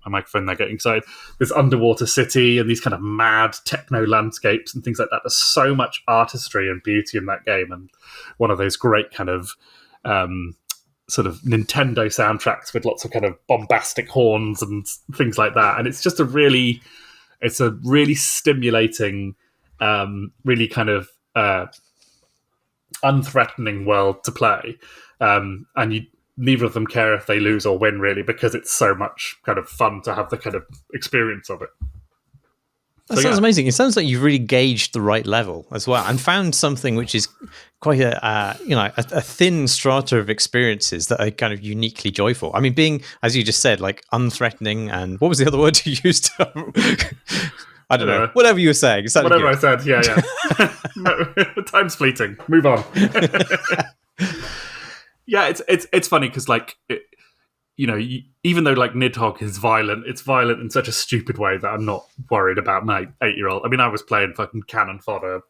[SPEAKER 2] My microphone there getting excited. This underwater city and these kind of mad techno landscapes and things like that. There's so much artistry and beauty in that game, and one of those great kind of sort of Nintendo soundtracks with lots of kind of bombastic horns and things like that. And it's just a really stimulating, really kind of unthreatening world to play. And neither of them care if they lose or win, really, because it's so much kind of fun to have the kind of experience of it.
[SPEAKER 1] That sounds amazing. It sounds like you've really gauged the right level as well, and found something which is quite a thin strata of experiences that are kind of uniquely joyful. I mean, being, as you just said, like unthreatening, and what was the other word you used? I don't know. Whatever you were saying.
[SPEAKER 2] Whatever I said. Yeah. No, time's fleeting. Move on. Yeah, it's funny because even though like Nidhogg is violent, it's violent in such a stupid way that I'm not worried about my 8-year-old. I mean, I was playing fucking cannon fodder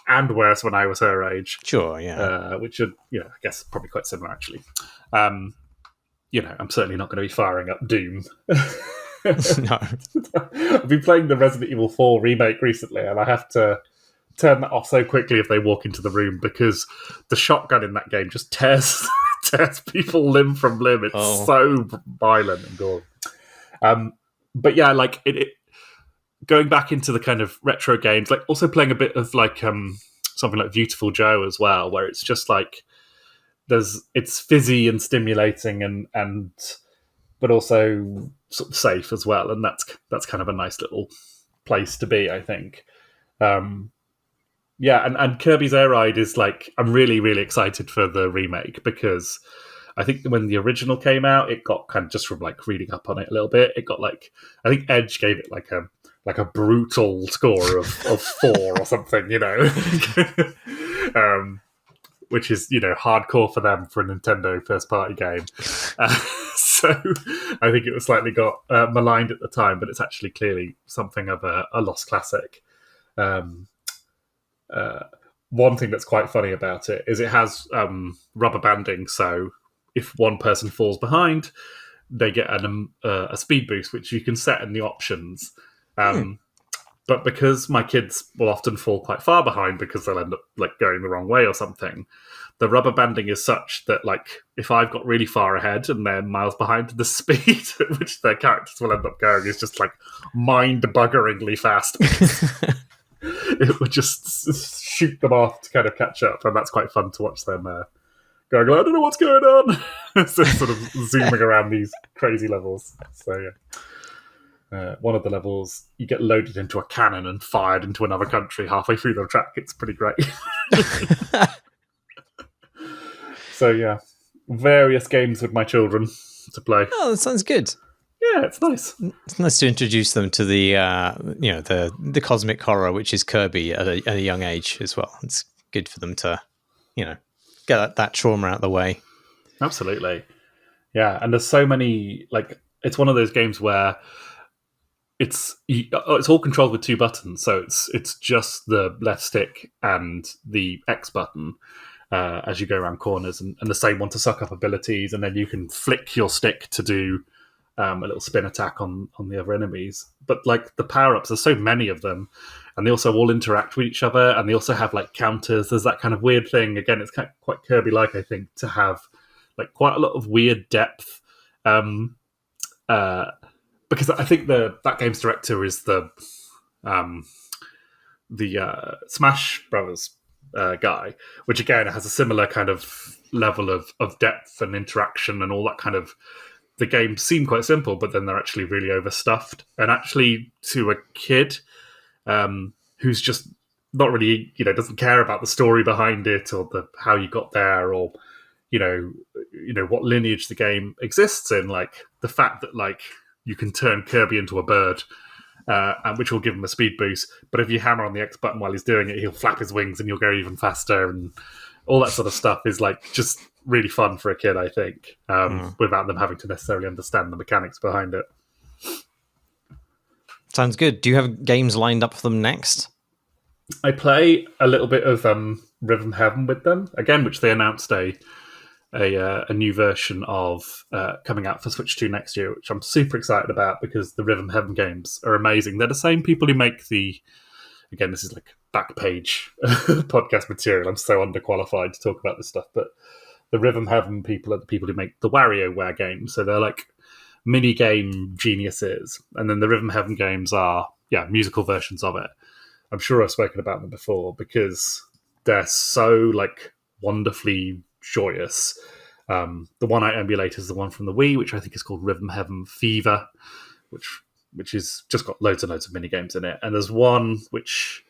[SPEAKER 2] and worse when I was her age.
[SPEAKER 1] Sure, yeah.
[SPEAKER 2] Which are, I guess probably quite similar actually. I'm certainly not going to be firing up Doom.
[SPEAKER 1] No.
[SPEAKER 2] I've been playing the Resident Evil 4 remake recently, and I have to turn that off so quickly if they walk into the room, because the shotgun in that game just tears people limb from limb. It's so violent and gory. But yeah, like it going back into the kind of retro games, like also playing a bit of like something like Beautiful Joe as well, where it's just like it's fizzy and stimulating and but also sort of safe as well, and that's kind of a nice little place to be, I think. Yeah, and Kirby's Air Ride is like, I'm really, really excited for the remake, because I think when the original came out, it got kind of, just from like reading up on it a little bit, it got like, I think Edge gave it like a brutal score of 4 or something, which is, hardcore for them for a Nintendo first party game. So I think it was slightly got maligned at the time, but it's actually clearly something of a lost classic. One thing that's quite funny about it is it has rubber banding, so if one person falls behind, they get a speed boost, which you can set in the options. But because my kids will often fall quite far behind because they'll end up like going the wrong way or something, the rubber banding is such that like if I've got really far ahead and they're miles behind, the speed at which their characters will end up going is just like mind-buggeringly fast. It would just shoot them off to kind of catch up, and that's quite fun to watch them going, I don't know what's going on. So sort of zooming around these crazy levels. So yeah. One of the levels, you get loaded into a cannon and fired into another country halfway through the track. It's pretty great. So yeah, various games with my children to play.
[SPEAKER 1] Oh, that sounds good.
[SPEAKER 2] Yeah, it's nice.
[SPEAKER 1] It's nice to introduce them to the the cosmic horror, which is Kirby at a young age as well. It's good for them to, get that trauma out of the way.
[SPEAKER 2] Absolutely. Yeah, and there's so many, like, it's one of those games where it's all controlled with 2 buttons, so it's just the left stick and the X button as you go around corners, and the same one to suck up abilities, and then you can flick your stick to do a little spin attack on the other enemies. But like the power-ups, there's so many of them, and they also all interact with each other, and they also have like counters. There's that kind of weird thing. Again, it's kind of quite Kirby-like, I think, to have like quite a lot of weird depth. Because I think that game's director is the Smash Brothers guy, which again has a similar kind of level of depth and interaction and all that kind of. The games seem quite simple, but then they're actually really overstuffed. And actually, to a kid who's just not really, doesn't care about the story behind it or how you got there, or what lineage the game exists in, like the fact that like you can turn Kirby into a bird, which will give him a speed boost. But if you hammer on the X button while he's doing it, he'll flap his wings and you'll go even faster, and all that sort of stuff is like just really fun for a kid, I think, without them having to necessarily understand the mechanics behind it.
[SPEAKER 1] Sounds good. Do you have games lined up for them next?
[SPEAKER 2] I play a little bit of Rhythm Heaven with them again, which they announced a new version of coming out for Switch 2 next year, which I'm super excited about because the Rhythm Heaven games are amazing. They're the same people who make again, this is like back page podcast material. I'm so underqualified to talk about this stuff, but the Rhythm Heaven people are the people who make the WarioWare games. So they're like mini game geniuses. And then the Rhythm Heaven games are, musical versions of it. I'm sure I've spoken about them before because they're so like wonderfully joyous. The one I emulate is the one from the Wii, which I think is called Rhythm Heaven Fever, which is just got loads and loads of mini games in it. And there's one which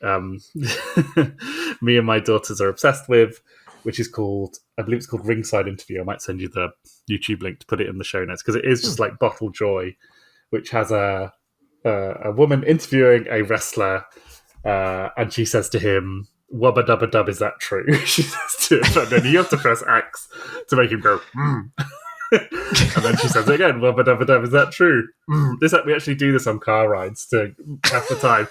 [SPEAKER 2] me and my daughters are obsessed with, which is called, I believe it's called Ringside Interview. I might send you the YouTube link to put it in the show notes because it is just like bottle joy, which has a woman interviewing a wrestler, and she says to him, "Wubba dubba dub, is that true?" She says to him, and then you have to press X to make him go, "Hmm." And then she says it again, "Wubba dubba dub, is that true?" We actually do this on car rides to half the time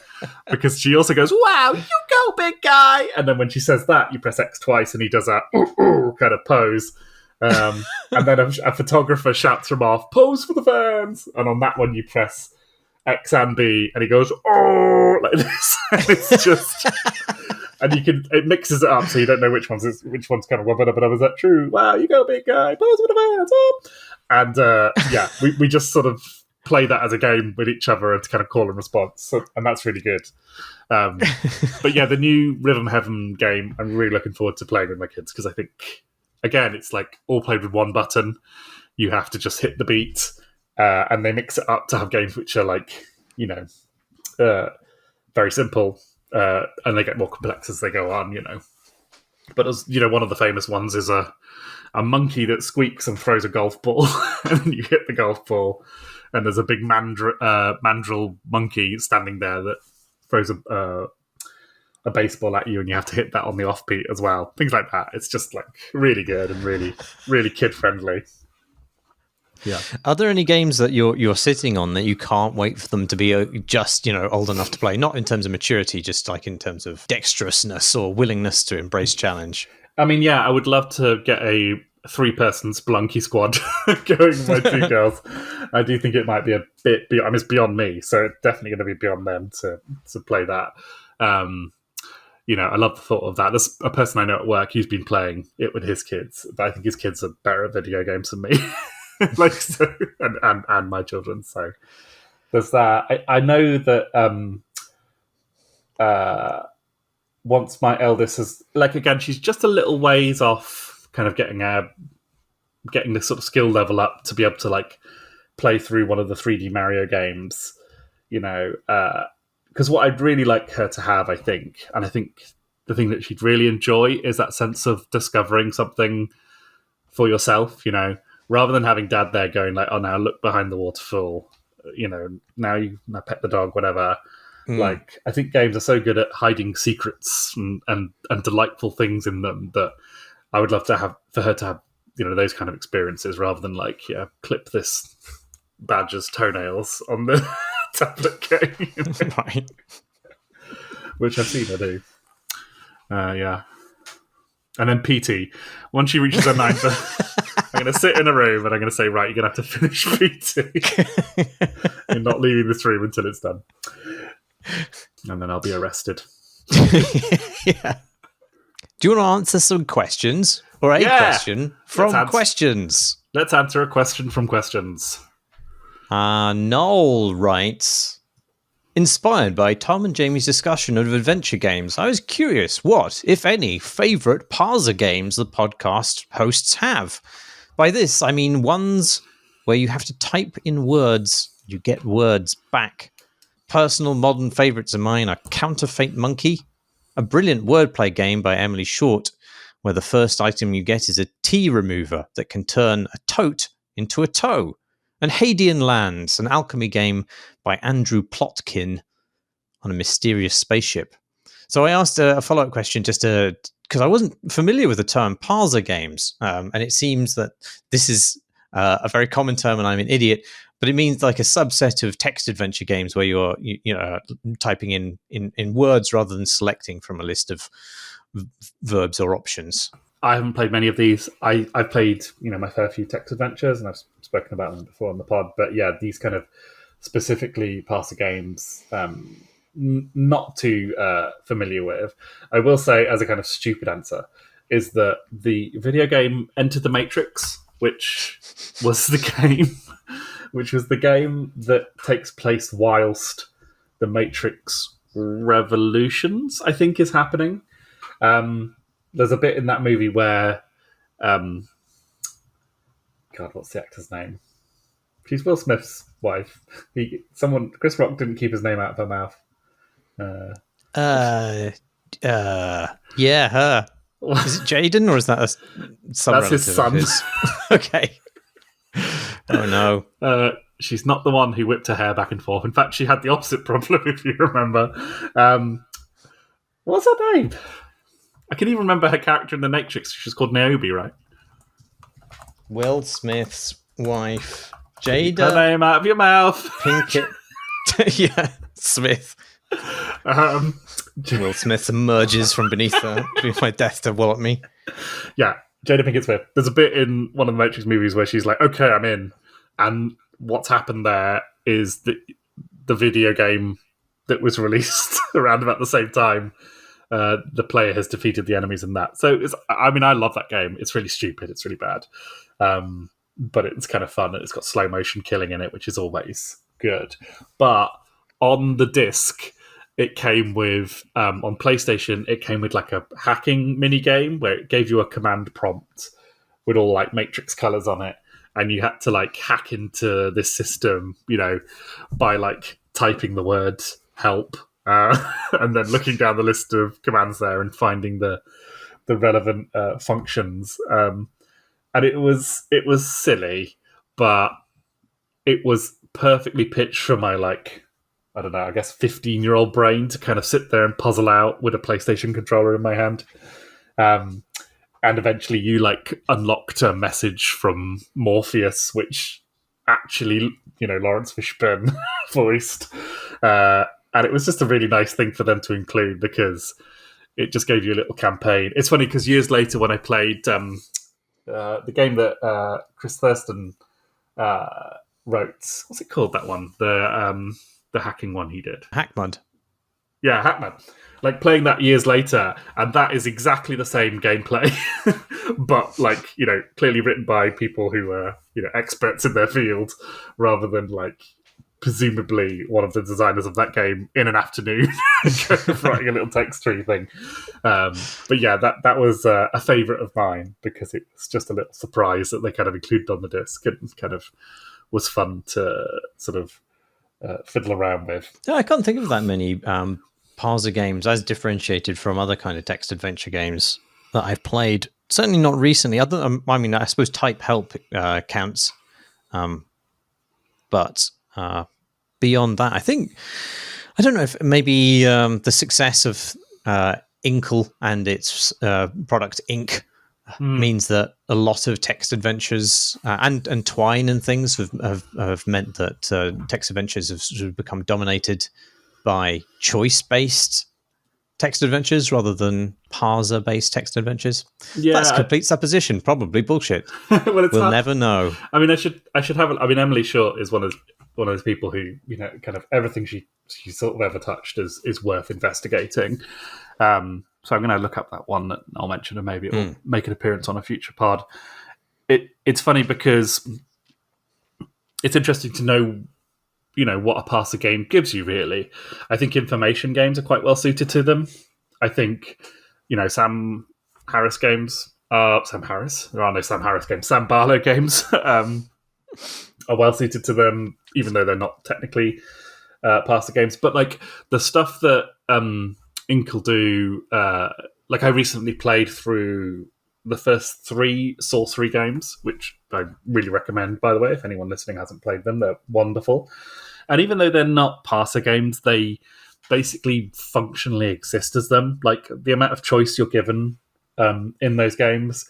[SPEAKER 2] because she also goes, "Wow, you go, big guy!" And then when she says that, you press X twice, and he does that kind of pose. And then a photographer shouts from off, "Pose for the fans!" And on that one, you press X and B, and he goes, "Oh," like this. And it's just, and it mixes it up, so you don't know which one's kind of wubba dubba dub. Is that true? Wow, you go, big guy. Pose for the fans. Oh. And we just sort of play that as a game with each other and to kind of call and response, and that's really good. But yeah, the new Rhythm Heaven game, I'm really looking forward to playing with my kids because I think, again, it's like all played with one button. You have to just hit the beat. And they mix it up to have games which are like, very simple, and they get more complex as they go on, But as one of the famous ones is a monkey that squeaks and throws a golf ball, and then you hit the golf ball, and there's a big mandrill monkey standing there that throws a baseball at you, and you have to hit that on the offbeat as well. Things like that. It's just like really good and really, really kid friendly. Yeah.
[SPEAKER 1] Are there any games that you're sitting on that you can't wait for them to be just old enough to play? Not in terms of maturity, just like in terms of dexterousness or willingness to embrace challenge.
[SPEAKER 2] I mean, I would love to get a 3-person Spelunky squad going with my 2 girls. I do think it might be a bit beyond. I mean, it's beyond me, so it's definitely going to be beyond them to play that. I love the thought of that. There's a person I know at work who's been playing it with his kids, but I think his kids are better at video games than me. Like so, and my children. So there's that. I know that once my eldest has, like, again, she's just a little ways off, kind of getting this sort of skill level up to be able to like play through one of the 3D Mario games. Because what I'd really like her to have, I think the thing that she'd really enjoy is that sense of discovering something for yourself. Rather than having dad there going like, "Oh, now look behind the waterfall," now pet the dog, whatever. Like, I think games are so good at hiding secrets and delightful things in them that I would love for her to have, those kind of experiences rather than like, clip this badger's toenails on the tablet game.
[SPEAKER 1] Right.
[SPEAKER 2] Which I've seen her do. And then PT, once she reaches her 9th, I'm going to sit in a room and I'm going to say, "Right, you're going to have to finish PT. You're not leaving this room until it's done." And then I'll be arrested.
[SPEAKER 1] Yeah. Do you want to answer some questions? Or a question from questions?
[SPEAKER 2] Let's answer a question from questions.
[SPEAKER 1] Noel writes, "Inspired by Tom and Jamie's discussion of adventure games, I was curious what, if any, favourite parser games the podcast hosts have. By this, I mean ones where you have to type in words, you get words back. Personal modern favourites of mine are Counterfeit Monkey, a brilliant wordplay game by Emily Short, where the first item you get is a tea remover that can turn a tote into a toe, and Hadean Lands, an alchemy game by Andrew Plotkin on a mysterious spaceship." So I asked a follow-up question just because I wasn't familiar with the term parser games, and it seems that this is a very common term and I'm an idiot, but it means like a subset of text adventure games where you're typing in words rather than selecting from a list of verbs or options.
[SPEAKER 2] I haven't played many of these. I've played my fair few text adventures, and I've spoken about them before on the pod. But yeah, these kind of specifically parser games, not too familiar with. I will say, as a kind of stupid answer, is that the video game Enter the Matrix, which was the game that takes place whilst the Matrix Revolutions, I think, is happening. There's a bit in that movie where, God, what's the actor's name? She's Will Smith's wife. Chris Rock didn't keep his name out of her mouth.
[SPEAKER 1] Yeah, her. Is it Jaden, or is that some
[SPEAKER 2] That's his son?
[SPEAKER 1] Okay. Oh no.
[SPEAKER 2] She's not the one who whipped her hair back and forth. In fact, she had the opposite problem, if you remember. What's her name? I can even remember her character in The Matrix. She's called Niobe, right?
[SPEAKER 1] Will Smith's wife, Jada.
[SPEAKER 2] Her name out of your mouth.
[SPEAKER 1] Pinkett. Yeah, Smith. Will Smith emerges from beneath my death to wallop me.
[SPEAKER 2] Yeah, Jada Pinkett Smith. There's a bit in one of the Matrix movies where she's like, okay, I'm in. And what's happened there is the video game that was released around about the same time. The player has defeated the enemies in that. So, I love that game. It's really stupid. It's really bad. But it's kind of fun. And it's got slow motion killing in it, which is always good. But on the disc, it came with, on PlayStation, it came with like a hacking mini game where it gave you a command prompt with all like Matrix colors on it. And you had to like hack into this system, by like typing the word help. And then looking down the list of commands there and finding the relevant functions, and it was silly, but it was perfectly pitched for my 15-year-old brain to kind of sit there and puzzle out with a PlayStation controller in my hand. And eventually, you unlocked a message from Morpheus, which actually Lawrence Fishburne voiced. And it was just a really nice thing for them to include because it just gave you a little campaign. It's funny because years later when I played the game that Chris Thurston wrote, what's it called, that one? The hacking one he did.
[SPEAKER 1] Hackmud.
[SPEAKER 2] Yeah, Hackmud. Playing that years later, and that is exactly the same gameplay, but clearly written by people who are experts in their field rather than presumably one of the designers of that game in an afternoon writing a little text tree thing. But yeah, that was a favourite of mine because it was just a little surprise that they kind of included on the disc and kind of was fun to sort of fiddle around with.
[SPEAKER 1] I can't think of that many parser games as differentiated from other kind of text adventure games that I've played. Certainly not recently. I suppose Type Help counts. But beyond that, I don't know if maybe the success of Inkle and its product Ink means that a lot of text adventures and Twine and things have meant that text adventures have sort of become dominated by choice-based text adventures rather than parser-based text adventures. Yeah, that's complete supposition. Probably bullshit. We'll never know.
[SPEAKER 2] I should have. Emily Short is one of those people who kind of everything she sort of ever touched is worth investigating. So I'm going to look up that one that I'll mention, and maybe it will make an appearance on a future pod. It's funny because it's interesting to know what a parser game gives you, really. I think information games are quite well suited to them. I think, Sam Harris games are... Sam Harris? There are no Sam Harris games. Sam Barlow games are well suited to them, even though they're not technically parser games. But, the stuff that Inkle do... I recently played through the first 3 Source 3 games, which I really recommend, by the way, if anyone listening hasn't played them. They're wonderful. And even though they're not parser games, they basically functionally exist as them. The amount of choice you're given in those games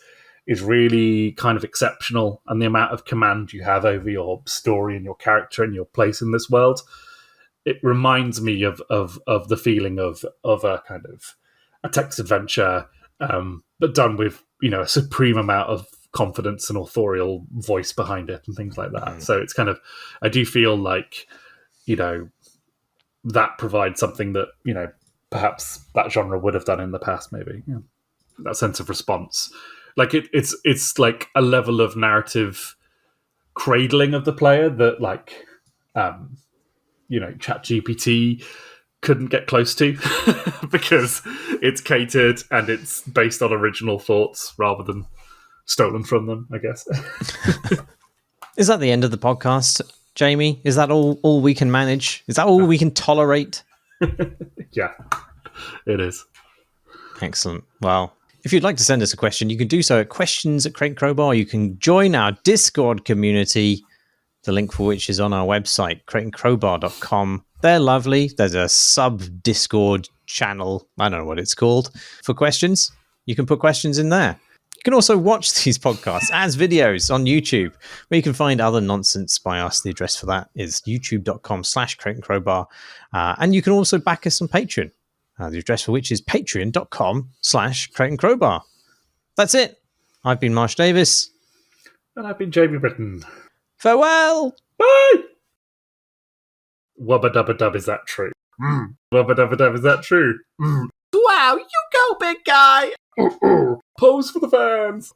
[SPEAKER 2] is really kind of exceptional, and the amount of command you have over your story and your character and your place in this world, it reminds me of the feeling of a kind of a text adventure, but done with a supreme amount of confidence and authorial voice behind it and things like that. So it's kind of, I do feel like that provides something that perhaps that genre would have done in the past, maybe. Yeah. That sense of response, like it's like a level of narrative cradling of the player that ChatGPT couldn't get close to because it's catered and it's based on original thoughts rather than stolen from them, I guess.
[SPEAKER 1] Is that the end of the podcast, Jamie? Is that all we can manage? Is that all we can tolerate?
[SPEAKER 2] Yeah, it is.
[SPEAKER 1] Excellent. Well, if you'd like to send us a question, you can do so at questions@CrateandCrowbar. You can join our Discord community, the link for which is on our website, crateandcrowbar.com. They're lovely. There's a sub-Discord channel, I don't know what it's called, for questions. You can put questions in there. You can also watch these podcasts as videos on YouTube, where you can find other nonsense by us. The address for that is youtube.com/crateandcrowbar. And you can also back us on Patreon. The address for which is patreon.com/crateandcrowbar. That's it. I've been Marsh Davis.
[SPEAKER 2] And I've been Jamie Britton.
[SPEAKER 1] Farewell.
[SPEAKER 2] Bye. Wubba dubba dub, is that true? Wubba dubba dub, is that true? Wow, you go, big guy. Pose for the fans.